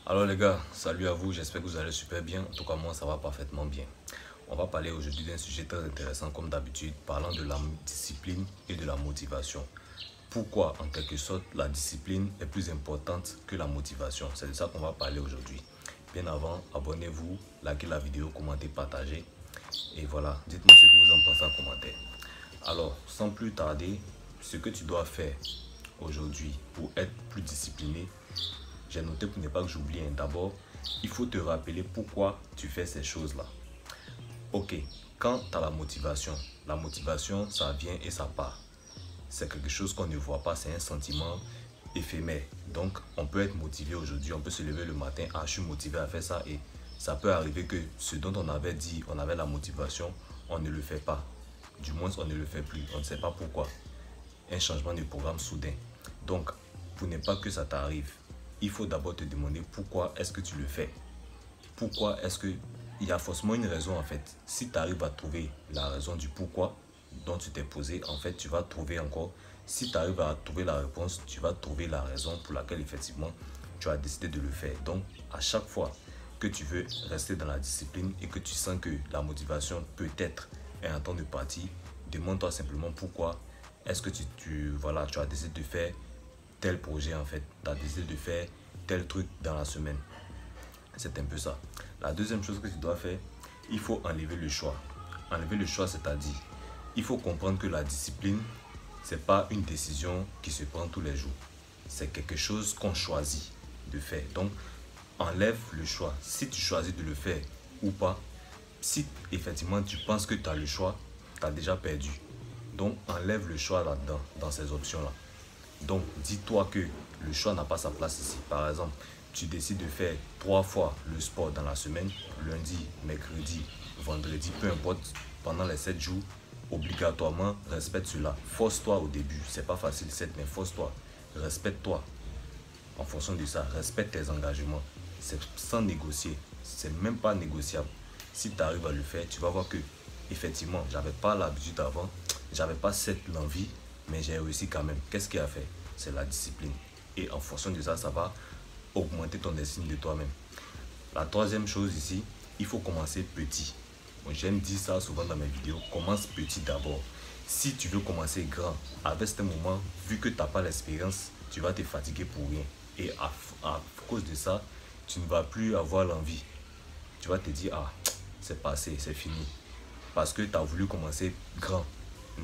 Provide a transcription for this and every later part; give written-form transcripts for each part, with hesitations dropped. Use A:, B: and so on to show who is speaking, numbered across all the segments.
A: Alors les gars, salut à vous, j'espère que vous allez super bien. En tout cas moi ça va parfaitement bien. On va parler aujourd'hui d'un sujet très intéressant comme d'habitude, parlant de la discipline et de la motivation. Pourquoi en quelque sorte la discipline est plus importante que la motivation? C'est de ça qu'on va parler aujourd'hui. Bien avant, abonnez-vous, likez la vidéo, commentez, partagez. Et voilà, dites-moi ce que vous en pensez en commentaire. Alors, sans plus tarder, ce que tu dois faire aujourd'hui pour être plus discipliné, j'ai noté pour ne pas que j'oublie. D'abord, il faut te rappeler pourquoi tu fais ces choses-là. Ok, quand tu as la motivation, ça vient et ça part. C'est quelque chose qu'on ne voit pas, c'est un sentiment éphémère. Donc, on peut être motivé aujourd'hui, on peut se lever le matin, ah, je suis motivé à faire ça, et ça peut arriver que ce dont on avait dit, on avait la motivation, on ne le fait pas. Du moins, on ne le fait plus, on ne sait pas pourquoi. Un changement de programme soudain. Donc, pour ne pas que ça t'arrive, il faut d'abord te demander pourquoi est-ce que tu le fais. Pourquoi est-ce que... Il y a forcément une raison en fait. Si tu arrives à trouver la raison du pourquoi dont tu t'es posé, en fait, tu vas trouver encore... Si tu arrives à trouver la réponse, tu vas trouver la raison pour laquelle effectivement tu as décidé de le faire. Donc, à chaque fois que tu veux rester dans la discipline et que tu sens que la motivation peut-être est en temps de partie, demande-toi simplement pourquoi est-ce que tu as décidé de faire tel projet en fait, tu as décidé de faire tel truc dans la semaine. C'est un peu ça. La deuxième chose que tu dois faire, il faut enlever le choix. Enlever le choix, c'est-à-dire, il faut comprendre que la discipline, c'est pas une décision qui se prend tous les jours. C'est quelque chose qu'on choisit de faire. Donc, enlève le choix. Si tu choisis de le faire ou pas, si effectivement tu penses que tu as le choix, tu as déjà perdu. Donc, enlève le choix là-dedans, dans ces options-là. Donc, dis-toi que le choix n'a pas sa place ici. Par exemple, tu décides de faire 3 fois le sport dans la semaine, lundi, mercredi, vendredi, peu importe, pendant les 7 jours, obligatoirement, respecte cela. Force-toi au début. C'est pas facile, certes, mais force-toi. Respecte-toi. En fonction de ça, respecte tes engagements. C'est sans négocier. C'est même pas négociable. Si tu arrives à le faire, tu vas voir que, effectivement, j'avais pas l'habitude avant, j'avais pas cette envie, mais j'ai réussi quand même. Qu'est-ce qui a fait? C'est la discipline. Et en fonction de ça, ça va augmenter ton estime de toi-même. La troisième chose ici, il faut commencer petit. Moi, j'aime dire ça souvent dans mes vidéos. Commence petit d'abord. Si tu veux commencer grand, avec ce moment, vu que tu n'as pas l'expérience, tu vas te fatiguer pour rien. Et à cause de ça, tu ne vas plus avoir l'envie. Tu vas te dire, ah, c'est passé, c'est fini. Parce que tu as voulu commencer grand.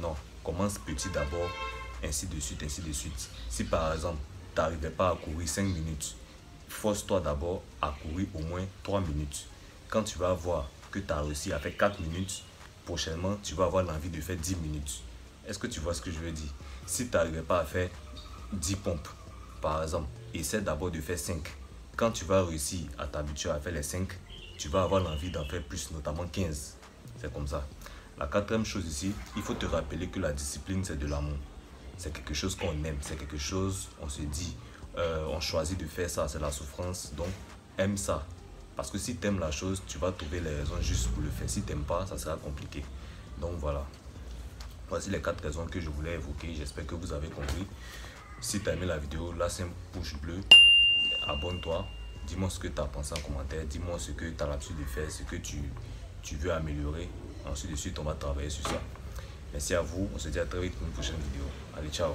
A: Non, commence petit d'abord, ainsi de suite, ainsi de suite. Si par exemple, tu n'arrivais pas à courir 5 minutes, force-toi d'abord à courir au moins 3 minutes. Quand tu vas voir que tu as réussi à faire 4 minutes, prochainement, tu vas avoir l'envie de faire 10 minutes. Est-ce que tu vois ce que je veux dire? Si tu n'arrivais pas à faire 10 pompes, par exemple, essaie d'abord de faire 5. Quand tu vas réussir à t'habituer à faire les 5, tu vas avoir l'envie d'en faire plus, notamment 15. C'est comme ça. La quatrième chose ici, il faut te rappeler que la discipline, c'est de l'amour. C'est quelque chose qu'on aime, c'est quelque chose, on se dit, on choisit de faire ça, c'est la souffrance, donc aime ça. Parce que si tu aimes la chose, tu vas trouver les raisons juste pour le faire. Si tu n'aimes pas, ça sera compliqué. Donc voilà. Voici les 4 raisons que je voulais évoquer. J'espère que vous avez compris. Si tu as aimé la vidéo, lâche un pouce bleu. Abonne-toi. Dis-moi ce que tu as pensé en commentaire. Dis-moi ce que tu as l'habitude de faire, ce que tu veux améliorer. Ensuite de suite, on va travailler sur ça. Merci à vous. On se dit à très vite pour une prochaine vidéo. Allez, ciao.